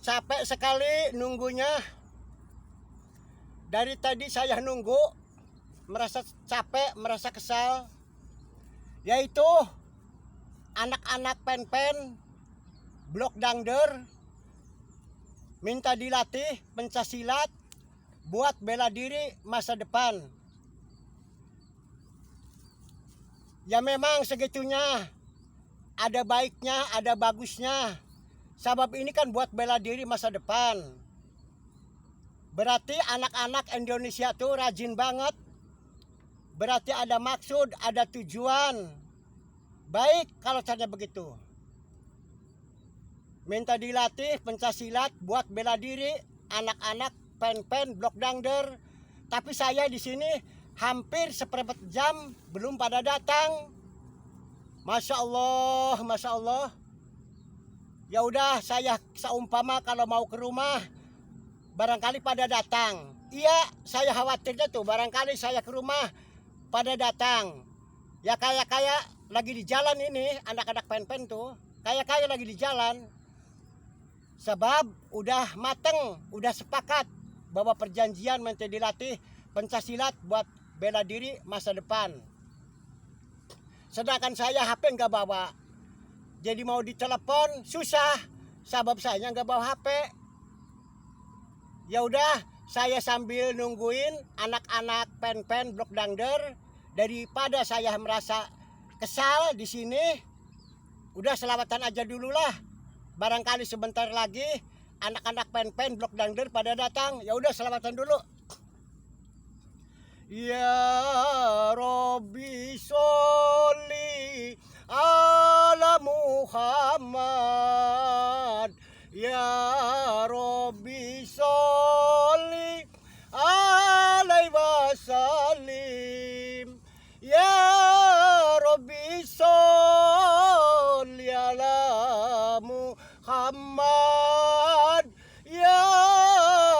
Capek sekali nunggunya. Dari tadi saya nunggu, merasa capek, merasa kesal. Yaitu anak-anak pen-pen blok Dangder minta dilatih pencaksilat buat bela diri masa depan. Ya memang segitunya, ada baiknya, ada bagusnya. Sebab ini kan buat bela diri masa depan. Berarti anak-anak Indonesia tuh rajin banget. Berarti ada maksud, ada tujuan. Baik kalau caranya begitu. Minta dilatih pencaksilat buat bela diri anak-anak pen-pen blok Dangder. Tapi saya di sini hampir seperempat jam belum pada datang. Masya Allah, masya Allah. Ya udah, saya seumpama kalau mau ke rumah barangkali pada datang. Iya, saya khawatirnya tuh barangkali saya ke rumah pada datang. Ya kayak lagi di jalan ini anak-anak pen-pen tuh, kayak lagi di jalan. Sebab udah mateng, udah sepakat bahwa perjanjian minta dilatih pencaksilat buat bela diri masa depan. Sedangkan saya HP nggak bawa, jadi mau ditelepon susah, sebab saya nggak bawa HP. Ya udah, saya sambil nungguin anak-anak pen-pen blok Dangder, daripada saya merasa kesal di sini, udah selawatan aja dulu lah. Barangkali sebentar lagi anak-anak pen-pen blok Dangder pada datang. Ya udah, selawatan dulu. Ya Rabbi sholli ala Muhammad. Ya Rabbi sholli alaihi wasallim. Ya Rabbi sholli ala Muhammad. Ya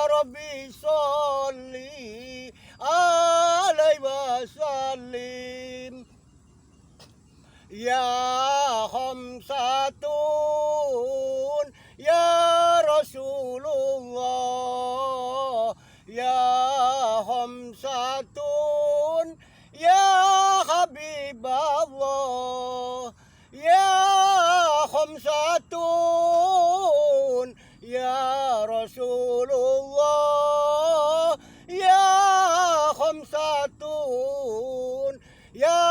Rabbi sholli alaihi wasallim. Ya khamsatun ya Rasulullah. Ya khamsatun ya Habiballah. Ya khamsatun ya Rasulullah. Ya khamsatun ya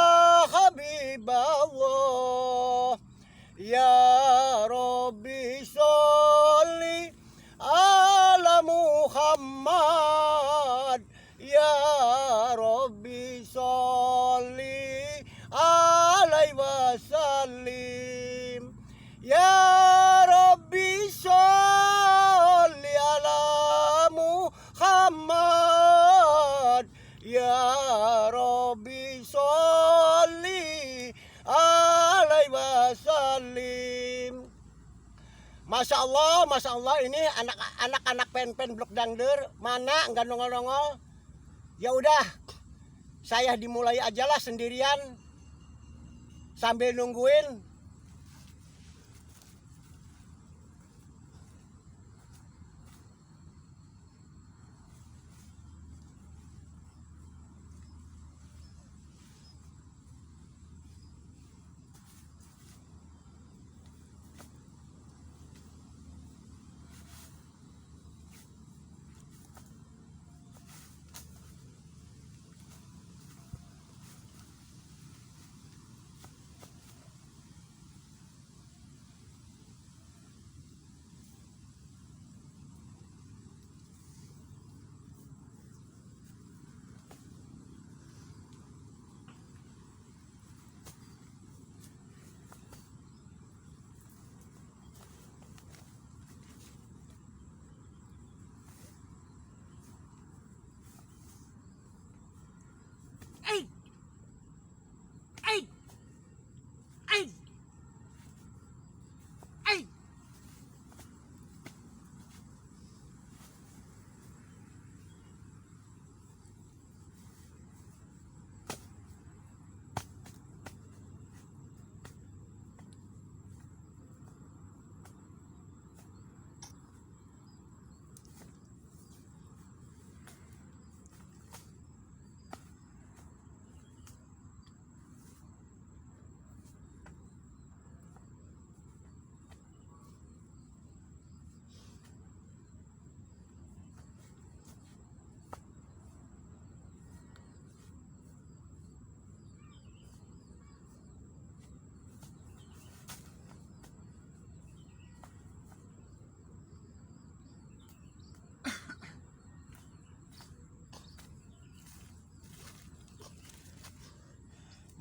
Habiballah. Ya Rabbi sholli ala Muhammad. Ya Rabbi sholli alaihi wasallim. Ya Rabbi sholli ala Muhammad. Ya Rabbi sholli alaihi wasallim. Masya Allah, ini anak-anak pen-pen blok Dangder mana nggak nongol-nongol. Ya udah, saya dimulai aja lah sendirian sambil nungguin.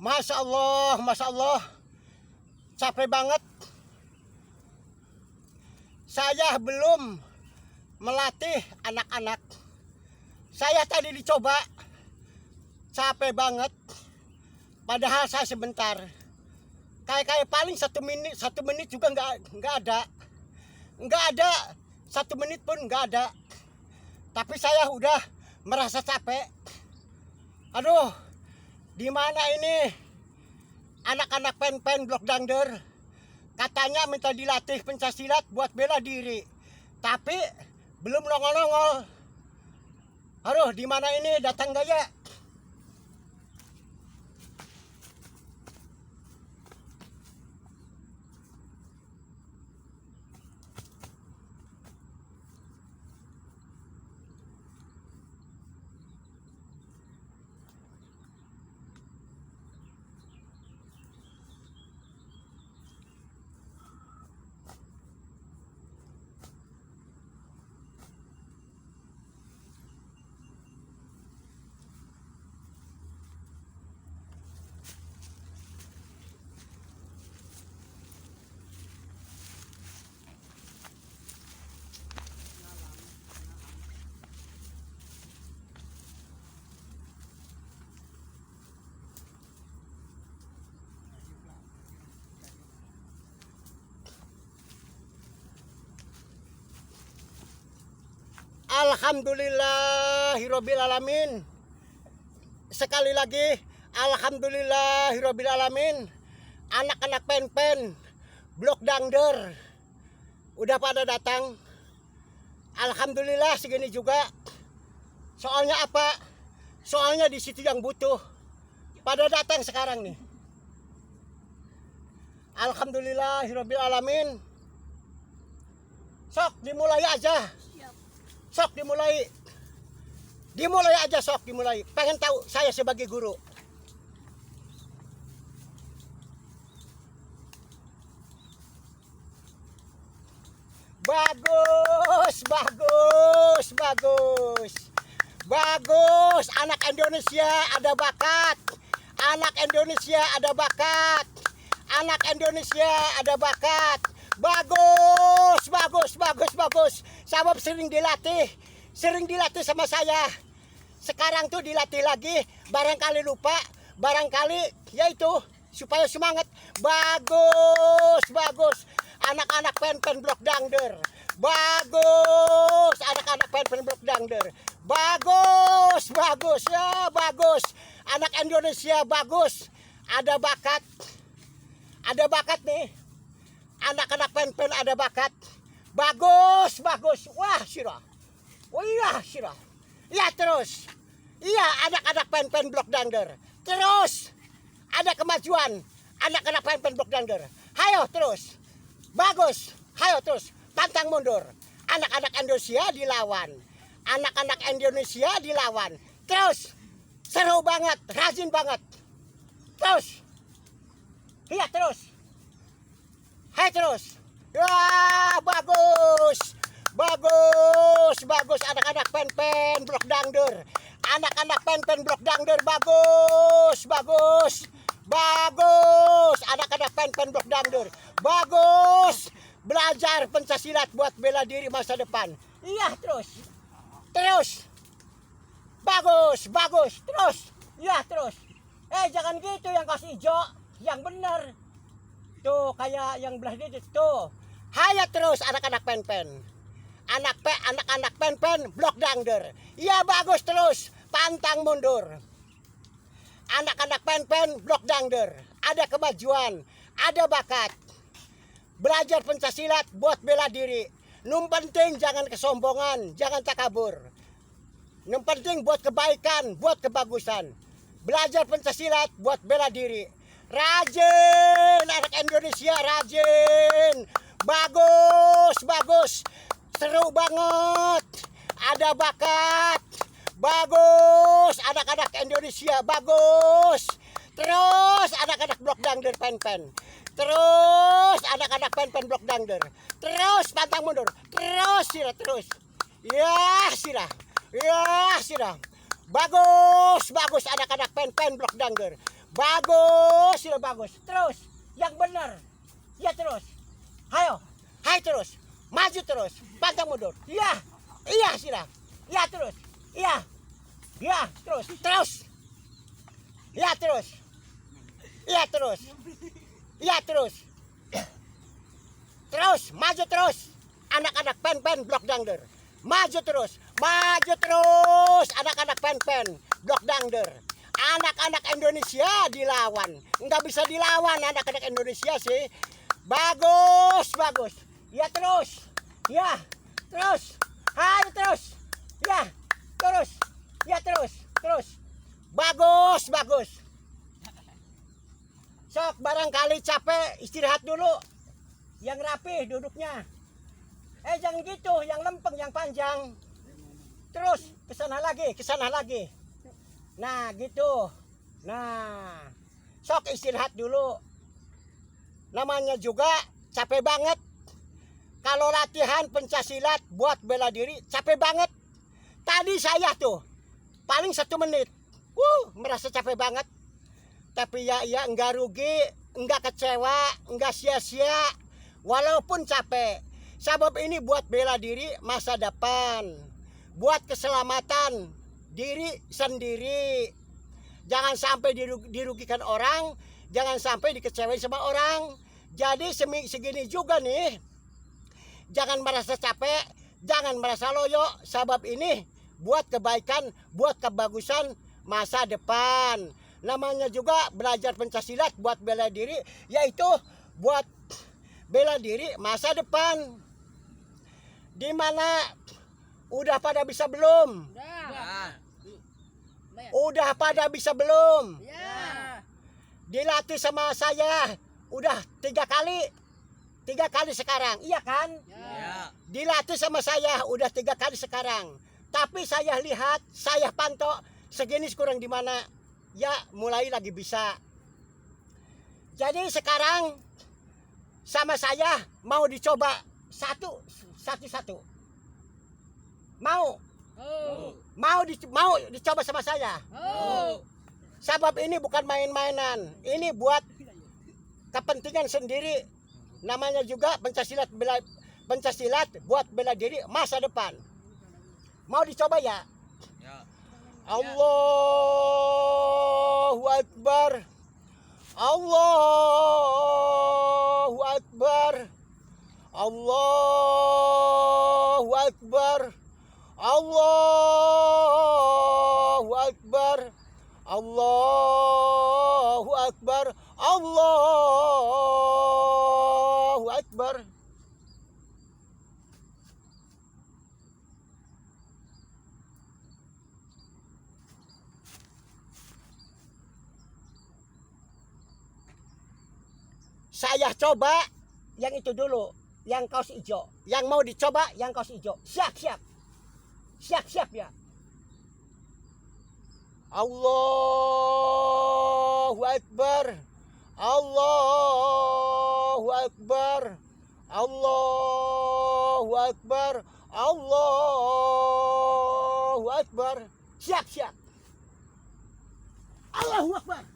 Masya Allah, capek banget. Saya belum melatih anak-anak. Saya tadi dicoba, capek banget. Padahal saya sebentar, kayak paling 1 menit juga nggak ada, 1 menit pun nggak ada. Tapi saya udah merasa capek. Aduh, di mana ini anak-anak pen-pen blok dangder? Katanya minta dilatih pencaksilat buat bela diri, tapi belum nongol-nongol. Aduh, di mana ini, datang gak ya? Alhamdulillahirabbil alamin. Sekali lagi alhamdulillahirabbil alamin. Anak-anak pen-pen blok dangder udah pada datang. Alhamdulillah segini juga. Soalnya apa? Soalnya di situ yang butuh pada datang sekarang nih. Alhamdulillahirabbil alamin. Sok dimulai aja. Sok dimulai. Dimulai aja, sok dimulai. Pengen tahu saya sebagai guru. Bagus, bagus, bagus. Bagus, anak Indonesia ada bakat. Anak Indonesia ada bakat. Anak Indonesia ada bakat. Bagus, bagus, bagus, bagus. Sabab sering dilatih sama saya. Sekarang tuh dilatih lagi, barangkali lupa, barangkali yaitu supaya semangat. Bagus, bagus. Anak-anak pen-pen blok dangder. Bagus, anak-anak pen-pen blok dangder. Bagus, bagus, ya bagus. Anak Indonesia bagus. Ada bakat. Ada bakat nih. Anak-anak pen-pen ada bakat. Bagus, bagus. Wah, sirah. Wah, iya, sirah. Iya, terus. Iya, anak-anak pen-pen blok dangder. Terus. Ada kemajuan. Anak-anak pen-pen blok dangder. Hayo, terus. Bagus. Hayo, terus. Pantang mundur. Anak-anak Indonesia dilawan. Anak-anak Indonesia dilawan. Terus. Seru banget. Rajin banget. Terus. Iya, terus. Hai terus. Wah, bagus. Bagus, bagus anak-anak pen-pen blok dangder. Anak-anak pen-pen blok dangder bagus, bagus. Bagus, anak-anak pen-pen blok dangder. Bagus. Belajar pencaksilat buat bela diri masa depan. Iya, terus. Terus. Bagus, bagus. Terus. Iya, terus. Jangan gitu, yang kasih hijau, yang benar. Tuh kayak yang belah diri tuh. Hayo terus anak-anak pen-pen. Anak-anak pen-pen blok dangder. Iya bagus terus. Pantang mundur. Anak-anak pen-pen blok dangder. Ada kemajuan, ada bakat. Belajar pencaksilat buat bela diri. Num penting jangan kesombongan, jangan takabur. Num penting buat kebaikan, buat kebagusan. Belajar pencaksilat buat bela diri. Rajin, anak Indonesia rajin. Bagus, bagus. Seru banget. Ada bakat. Bagus, anak-anak Indonesia bagus. Terus anak-anak blok dangder pen-pen. Terus anak-anak pen-pen blok dangder. Terus pantang mundur. Terus sirah terus. Ya sirah. Ya sirah. Bagus anak-anak pen blok dangder. Bagus, sudah bagus. Terus, yang benar. Ya terus. Hayo, hai terus. Maju terus. Pantang mundur. Iya sudah. Iya terus. Iya terus. Iya terus. Iya terus. Iya terus. Terus, maju terus. Anak-anak pen blok dangder. Maju terus. Anak-anak pen blok dangder. Anak-anak Indonesia dilawan. Nggak bisa dilawan anak-anak Indonesia sih. Bagus. Ya terus. Ya terus. Ayo terus. Ya terus. Ya terus. Bagus. Sok barangkali capek istirahat dulu. Yang rapi duduknya. Jangan gitu, yang lempeng, yang panjang. Terus ke sana lagi. Nah, gitu. Nah, sok istirahat dulu. Namanya juga capek banget. Kalau latihan pencaksilat buat bela diri, capek banget. Tadi saya tuh paling 1 menit. Merasa capek banget. Tapi ya enggak rugi, enggak kecewa, enggak sia-sia. Walaupun capek. Sebab ini buat bela diri masa depan. Buat keselamatan diri sendiri. Jangan sampai dirugikan orang. Jangan sampai dikecewain sama orang. Jadi segini juga nih. Jangan merasa capek. Jangan merasa loyo. Sebab ini buat kebaikan, buat kebagusan masa depan. Namanya juga belajar pencaksilat buat bela diri. Yaitu buat bela diri masa depan. Dimana udah pada bisa belum? Udah pada bisa belum? Dilatih sama saya udah 3 kali. 3 kali sekarang, iya kan? Dilatih sama saya udah 3 kali sekarang. Tapi saya lihat, saya pantau segini kurang di mana. Ya mulai lagi bisa. Jadi sekarang sama saya mau dicoba satu. Mau dicoba sama saya. Sebab ini bukan main-mainan. Ini buat kepentingan sendiri. Namanya juga pencaksilat buat bela diri masa depan. Mau dicoba ya? Allahu Akbar. Allahu Akbar. Allahu Akbar. Allahu Akbar. Allahu Akbar. Allahu Akbar. Saya coba yang itu dulu, yang kaos hijau. Yang mau dicoba yang kaos hijau. Siap ya. Allahu Akbar. Allahu Akbar. Allahu Akbar. Allahu Akbar. Siap. Allahu Akbar.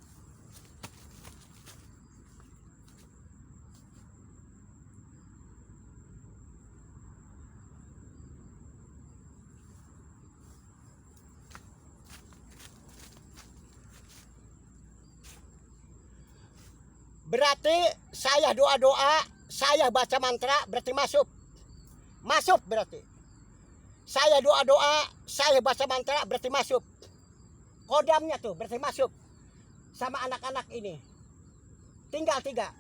Berarti saya doa-doa, saya baca mantra berarti masuk. Masuk berarti. Saya doa-doa, saya baca mantra berarti masuk. Kodamnya tuh berarti masuk. Sama anak-anak ini. Tinggal 3.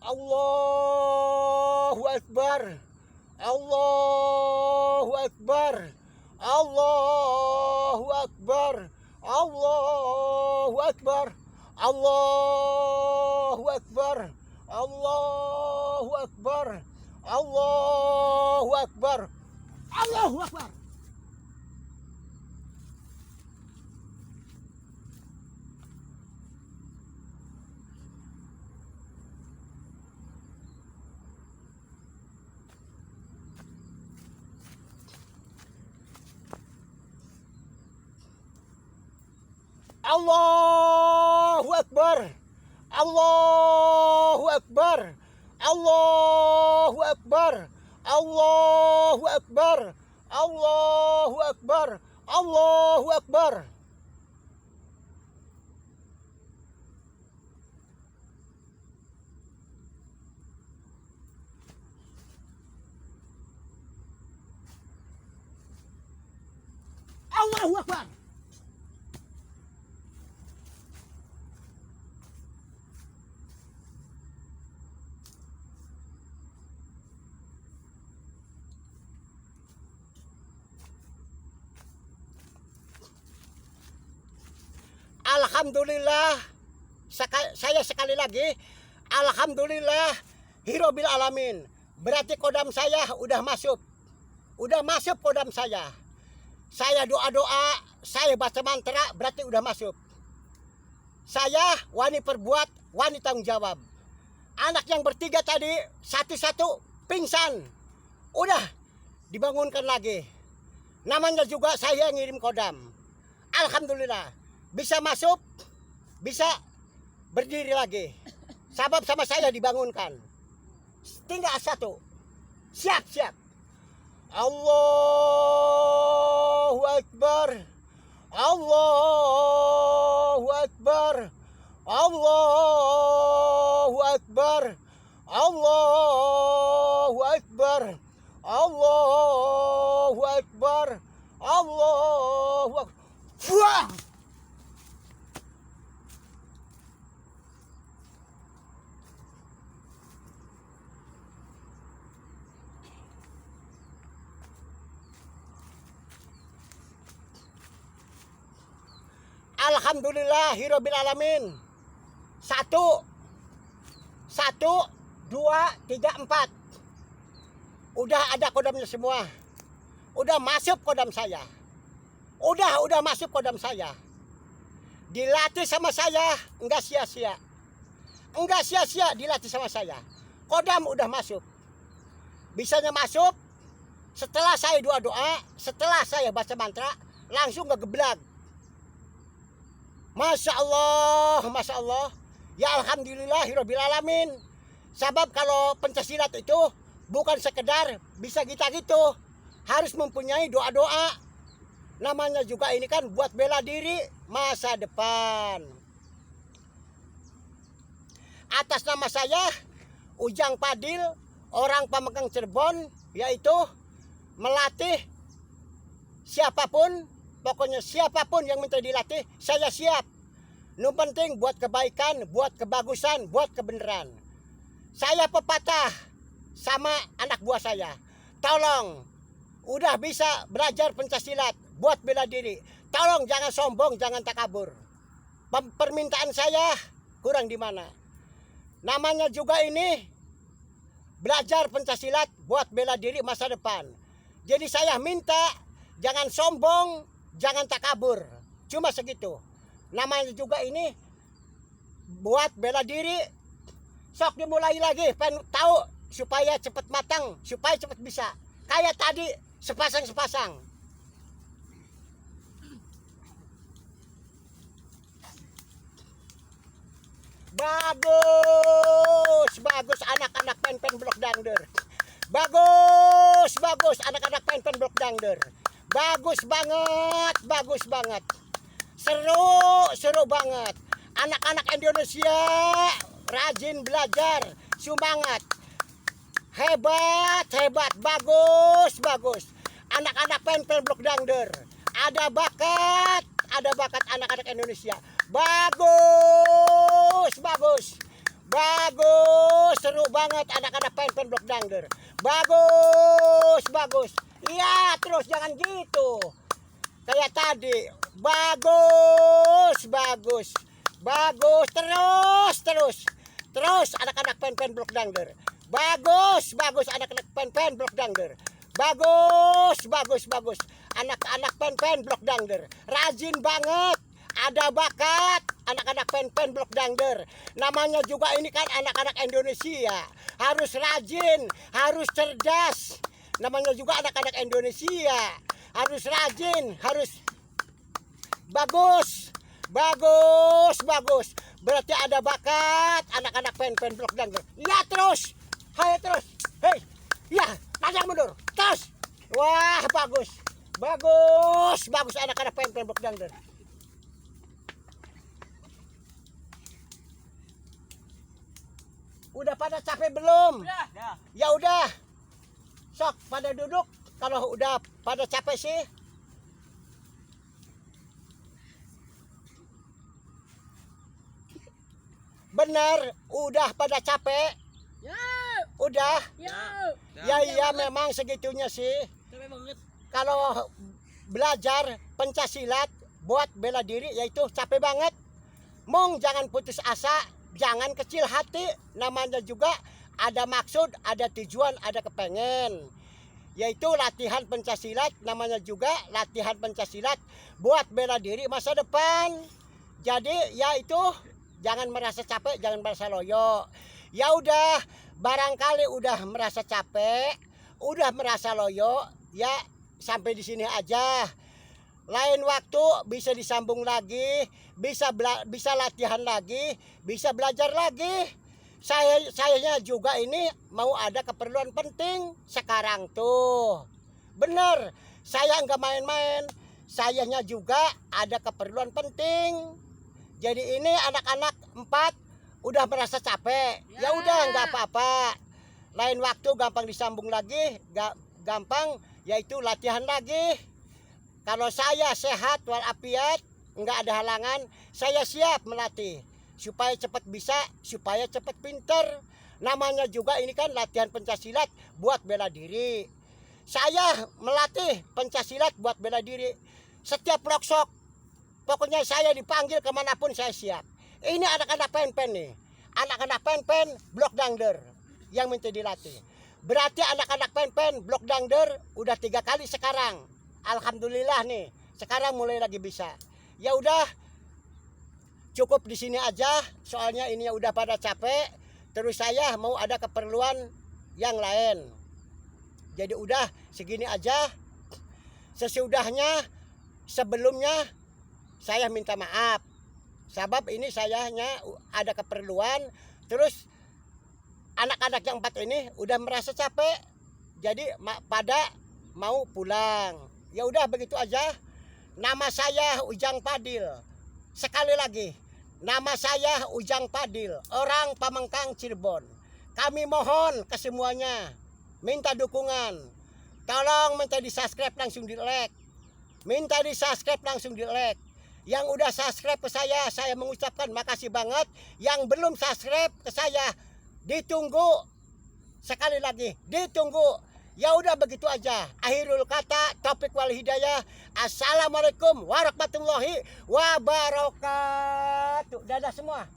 Allahu Akbar. Allahu Akbar. Allahu Akbar. Allahu Akbar. Allahu Akbar. Allahu Akbar. Allahu Akbar. Allahu Akbar. Allahu Akbar. Allahu Akbar. Allahu Akbar. Allahu Akbar. Allahu Akbar. Allahu Akbar. Allahu Akbar. Alhamdulillah, saya sekali lagi, alhamdulillah, hirobil alamin. Berarti kodam saya udah masuk kodam saya. Saya doa-doa, saya baca mantra, berarti udah masuk. Saya wani perbuat, wani tanggung jawab. Anak yang bertiga tadi, satu-satu pingsan. Udah dibangunkan lagi. Namanya juga saya ngirim kodam. Alhamdulillah, bisa masuk, bisa berdiri lagi. Sabab sama saya dibangunkan. Tinggal satu. Siap. Allahu Akbar. Allahu Akbar. Allahu Akbar. Allahu Akbar. Allahu Akbar. Allahu Akbar. Fuah! Alhamdulillahirabbil alamin. 1 2 3 4. Udah ada kodamnya semua. Udah masuk kodam saya. Udah masuk kodam saya. Dilatih sama saya enggak sia-sia. Enggak sia-sia dilatih sama saya. Kodam udah masuk. Bisanya masuk setelah saya doa, setelah saya baca mantra, langsung ngegeblag. Masya Allah, ya alhamdulillahirabbil alamin. Sebab kalau Pancasilat itu bukan sekedar bisa kita gitu, harus mempunyai doa-doa. Namanya juga ini kan buat bela diri masa depan. Atas nama saya Ujang Padil, orang Pamegang Cirebon, yaitu melatih siapapun. Pokoknya siapapun yang minta dilatih, saya siap. Nu penting buat kebaikan, buat kebagusan, buat kebenaran. Saya pepatah sama anak buah saya. Tolong, udah bisa belajar Pancasilat buat bela diri. Tolong jangan sombong, jangan takabur. Permintaan saya kurang di mana. Namanya juga ini belajar Pancasilat buat bela diri masa depan. Jadi saya minta jangan sombong, jangan takabur. Cuma segitu. Namanya juga ini buat bela diri. Sok dimulai lagi. Pengen tahu supaya cepat matang, supaya cepat bisa. Kayak tadi sepasang-sepasang. Bagus anak-anak pen-pen blok dangder. Bagus anak-anak pen-pen blok dangder. Bagus banget. Seru banget. Anak-anak Indonesia rajin belajar, semangat. Hebat, bagus. Anak-anak pen-pen blok dangder. Ada bakat anak-anak Indonesia. Bagus. Seru banget anak-anak pen-pen blok dangder. Bagus. Iya, terus jangan gitu. Kayak tadi. Bagus. Terus anak-anak pen-pen blok dangder. Bagus anak-anak pen-pen blok dangder. Bagus. Anak-anak pen-pen blok dangder. Rajin banget. Ada bakat anak-anak pen-pen blok dangder. Namanya juga ini kan anak-anak Indonesia. Harus rajin, harus cerdas. Namanya juga anak-anak Indonesia. Harus rajin, harus bagus. Bagus, bagus. Berarti ada bakat anak-anak pen blok dangdut. Ya terus. Hai terus. Hei. Ya, tajam mundur. Terus. Wah, bagus. Bagus, bagus anak-anak pen blok dangdut. Udah pada capek belum? Udah. Ya udah. Sok pada duduk kalau udah pada capek sih. Bener, udah pada capek. Ya. Udah. Ya. Ya iya memang segitunya sih. Capek banget. Kalau belajar pencaksilat buat bela diri yaitu capek banget. Mong jangan putus asa, jangan kecil hati. Namanya juga ada maksud, ada tujuan, ada kepengen. Yaitu latihan pencaksilat, namanya juga latihan pencaksilat buat bela diri masa depan. Jadi ya itu jangan merasa capek, jangan merasa loyo. Ya udah, barangkali udah merasa capek, udah merasa loyo, ya sampai di sini aja. Lain waktu bisa disambung lagi, bisa latihan lagi, bisa belajar lagi. Sayanya juga ini mau ada keperluan penting sekarang tuh. Bener, saya nggak main-main. Sayanya juga ada keperluan penting. Jadi ini anak-anak 4 udah merasa capek. Ya udah nggak apa-apa. Lain waktu gampang disambung lagi, gampang yaitu latihan lagi. Kalau saya sehat walafiat, nggak ada halangan, saya siap melatih supaya cepat bisa, supaya cepat pinter. Namanya juga ini kan latihan pencaksilat buat bela diri. Saya melatih pencaksilat buat bela diri. Setiap loksok, pokoknya saya dipanggil kemanapun saya siap. Ini anak-anak pen nih. Anak-anak pen blok dangder yang minta dilatih. Berarti anak-anak pen blok dangder udah 3 kali sekarang. Alhamdulillah nih. Sekarang mulai lagi bisa. Ya udah. Cukup di sini aja. Soalnya ini udah pada capek. Terus saya mau ada keperluan yang lain. Jadi udah segini aja. Sesudahnya sebelumnya saya minta maaf. Sebab ini sayanya ada keperluan. Terus anak-anak yang 4 ini udah merasa capek. Jadi pada mau pulang. Ya udah begitu aja. Nama saya Ujang Padil. Sekali lagi. Nama saya Ujang Padil. Orang Pamengkang Cirebon. Kami mohon ke semuanya. Minta dukungan. Tolong minta di subscribe langsung di like. Minta di subscribe langsung di like. Yang udah subscribe ke saya mengucapkan makasih banget. Yang belum subscribe ke saya, ditunggu. Sekali lagi, ditunggu. Ya udah begitu aja. Akhirul kata, taufiq wal hidayah. Assalamualaikum warahmatullahi wabarakatuh. Dadah semua.